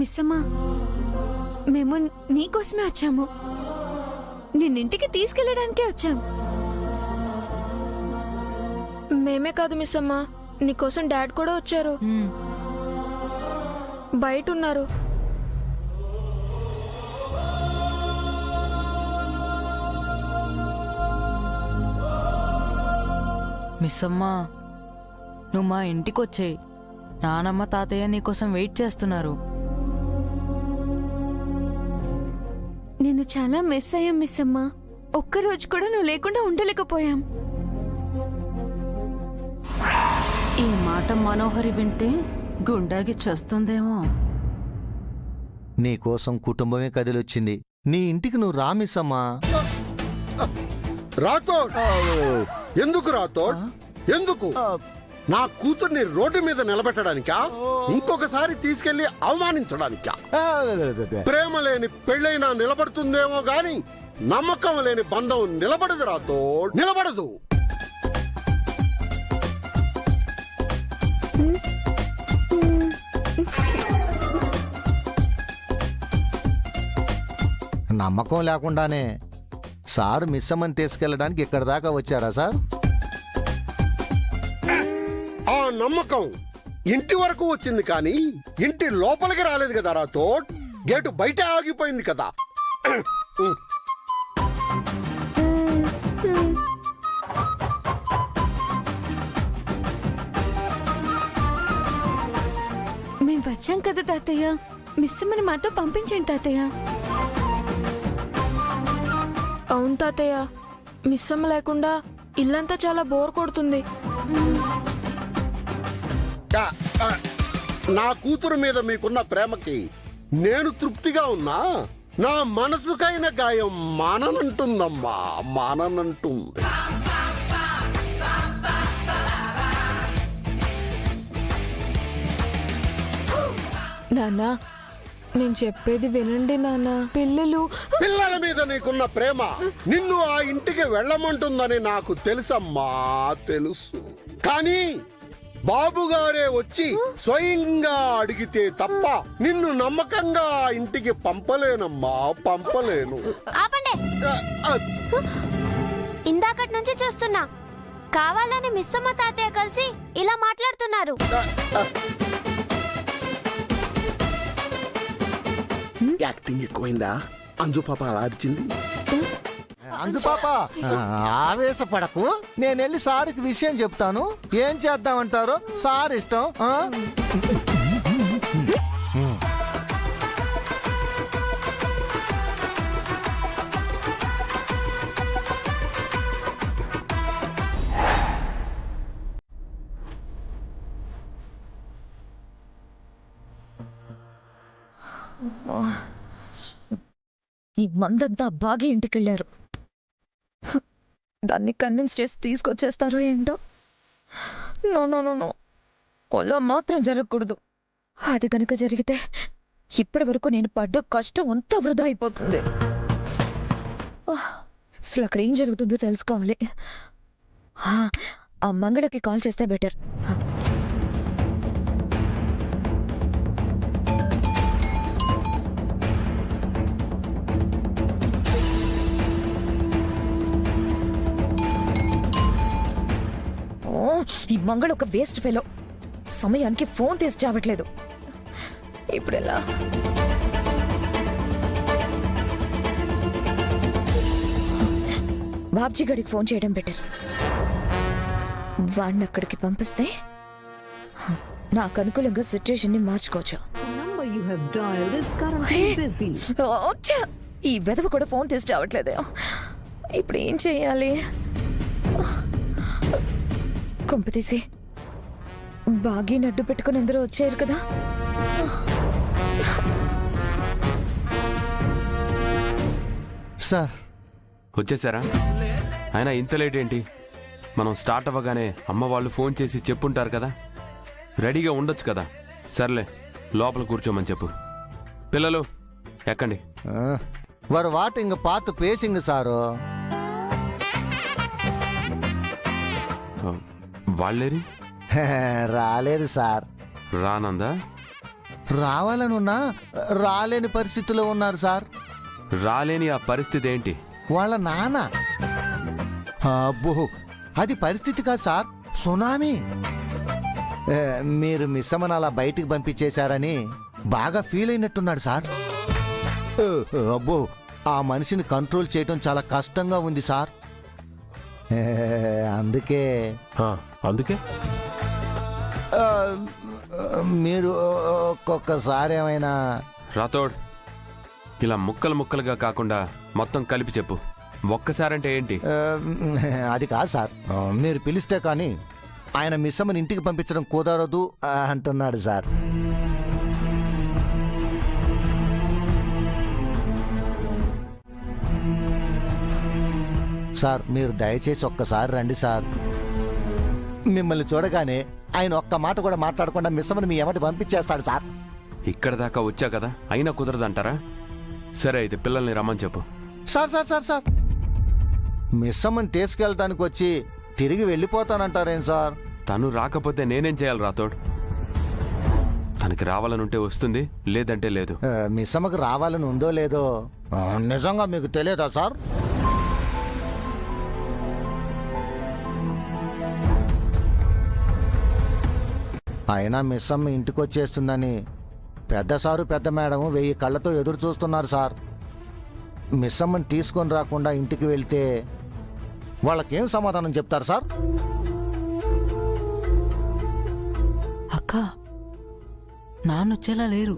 Miss అమ్మా, మేము నీకోసమే వచ్చాము. నిన్నింటికి తీసుకెళ్ళడానికే వచ్చాం. మేమే కాదు మిస్ అమ్మా, నీకోసం డాడ్ కూడా వచ్చారు. బయట ఉన్నారు. మిస్ అమ్మా, నువ్వు మా ఇంటికి వచ్చేయి. నానమ్మ తాతయ్య నీకోసం వెయిట్ చేస్తున్నారు. నిన్ను చాలా మిస్ అయ్యాం మిస్ అమ్మా. ఒక్కరోజు కూడా నువ్వు లేకుండా ఉండలేకపోయాం. ఈ మాట మనోహరి వింటే గుండాకి చస్తుందేమో. నీకోసం కుటుంబమే కదిలొచ్చింది. నీ ఇంటికి నువ్వు రామిసమ్మా. రాథోడ్, ఎందుకు రాథోడ్? ఎందుకు? నా కూతుర్ని రోడ్డు మీద నిలబెట్టడానికా? ఇంకొకసారి తీసుకెళ్లి అవమానించడానికా? ప్రేమ లేని పెళ్ళైనా నిలబడుతుందేమో గాని నమ్మకం లేని బంధం నిలబడదు రాథోడ్, నిలబడదు. నమ్మకం లేకుండానే సార్ మిస్ అమ్మని తీసుకెళ్ళడానికి ఇక్కడి దాకా వచ్చారా సార్? ఆ నమ్మకం ఇంటి వరకు వచ్చింది కానీ ఇంటి లోపలికి రాలేదు కదా రాథోడ్. గేటు బయట ఆగిపోయింది కదా. మేము వచ్చాం కదా తాతయ్య, మిస్ అమ్మని మాతో పంపించండి తాతయ్య. అవును తాతయ్య, మిస్ అమ్మ లేకుండా ఇల్లంతా చాలా బోర్ కొడుతుంది. నా కూతురు మీద మీకున్న ప్రేమకి నేను తృప్తిగా ఉన్నా నా మనసుకైన గాయం మాననంటుందమ్మా, మాననంటుంది. నాన్న, నేను చెప్పేది వినండి నాన్న. పిల్లల మీద నీకున్న ప్రేమ నిన్ను ఆ ఇంటికి వెళ్ళమంటుందని నాకు తెలుసమ్మా, తెలుసు. కానీ బాబుగారే వచ్చి స్వయంగా అడిగితే తప్ప నిన్ను నమ్మకంగా ఆ ఇంటికి పంపలేనమ్మా, పంపలేను. ఆపండి. ఇందాకటి నుంచి చూస్తున్నా, కావాలని మిస్ అమ్మ తాతయ్య కలిసి ఇలా మాట్లాడుతున్నారు. యాక్టింగ్ ఎక్కువైందా? అంజు పాప అలా అరిచింది. అంజు పాప, ఆవేశపడకు. నేను వెళ్ళి సార్కి విషయం చెప్తాను. ఏం చేద్దామంటారో సార్ ఇష్టం. ఈ మందంతా బాగా ఇంటికెళ్ళారు. దాన్ని కన్విన్స్ చేసి తీసుకొచ్చేస్తారో ఏంటో. నో నో నో నో, అలా మాత్రం జరగకూడదు. అది కనుక జరిగితే ఇప్పటి వరకు నేను పడ్డ కష్టం అంతా వృధా అయిపోతుంది. అసలు అక్కడ ఏం జరుగుతుందో తెలుసుకోవాలి. ఆ మంగళకి కాల్ చేస్తే బెటర్. ఈ మంగళ ఒక వేస్ట్ ఫెలో, సమయానికి ఫోన్ తీసి చావట్లేదు. ఇప్పుడెలా? బాబ్జీ గడికి ఫోన్ చేయడం బెటర్. వాడిని అక్కడికి పంపిస్తే నాకు అనుకూలంగా సిచ్యుయేషన్ ని మార్చుకోవచ్చు. ఈ వెధవ కూడా ఫోన్ తీసి చావట్లేదే. ఇప్పుడు ఏం చెయ్యాలి? కొంపతీసి బాగీ నడ్డు పెట్టుకుని అందరూ వచ్చారు కదా. సార్ వచ్చేసారా? అయినా ఇంత లేట్ ఏంటి? మనం స్టార్ట్ అవ్వగానే అమ్మ వాళ్ళు ఫోన్ చేసి చెప్పుంటారు కదా, రెడీగా ఉండొచ్చు కదా. సర్లే, లోపల కూర్చోమని చెప్పు. పిల్లలు ఎక్కండి. వారు వాటింగ్ పాత పేసింగ్ సారు. వాళ్ళేరి? రాలేదు సార్. రానందా? రావాలనున్నా రాలేని పరిస్థితిలో ఉన్నారు సార్. రాలేని ఆ పరిస్థితి ఏంటి? వాళ్ళ నాన్న. అబ్బో, అది పరిస్థితి కాదు సార్, సునామీ. మీరు మిస్సమ్మని అలా బయటికి పంపించేశారని బాగా ఫీల్ అయినట్టున్నాడు సార్. అబ్బో, ఆ మనిషిని కంట్రోల్ చేయటం చాలా కష్టంగా ఉంది సార్. అందుకే అందుకే మీరు ఒక్కొక్కసారి ఏమైనా రాథోడ్, ఇలా ముక్కలు ముక్కలుగా కాకుండా మొత్తం కలిపి చెప్పు. ఒక్కసారంటే ఏంటి? అది కాదు సార్, మీరు పిలిస్తే కానీ ఆయన మిస్సమ్మని ఇంటికి పంపించడం కుదరదు అంటున్నాడు సార్. సార్, మీరు దయచేసి ఒక్కసారి రండి సార్. మిమ్మల్ని చూడగానే ఆయన ఒక్క మాట కూడా మాట్లాడకుండా మిస్సమ్మని మీ ఎమ్మటి పంపించేస్తాడు సార్. ఇక్కడ దాకా వచ్చా కదా, అయినా కుదరదంటారా? సరే అయితే పిల్లల్ని రమ్మని చెప్పు. సార్ సార్ సార్ సార్ మిస్సమ్మని తీసుకెళ్ళటానికి వచ్చి తిరిగి వెళ్ళిపోతానంటారేం సార్? తను రాకపోతే నేనేం చేయాలి రాథోడ్? తనకి రావాలనుంటే వస్తుంది, లేదంటే లేదు. మిస్సమ్మకి రావాలని ఉందో లేదో నిజంగా మీకు తెలియదా సార్? అయినా మిస్సమ్మ ఇంటికి వచ్చేస్తుందని పెద్ద సారు పెద్ద మేడం 1000 కళ్ళతో ఎదురు చూస్తున్నారు సార్. మిస్సమ్మని తీసుకొని రాకుండా ఇంటికి వెళ్తే వాళ్ళకేం సమాధానం చెప్తారు సార్? అక్క, నాన్నొచ్చేలా లేరు.